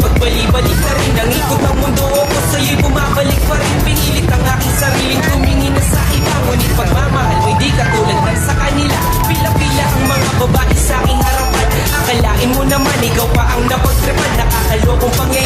Pagbali-balik na rin ang ikot ng mundo, ako sa'yo'y bumabalik pa rin. Pinilit ang aking sariling tumingin na sa iba, ngunit pagmamahal mo'y di katulad ng sa kanila. Pila-pila ang mga babae sa aking harapan, akalain mo naman ikaw pa ang napagtripan. Nakakalokong pangyayari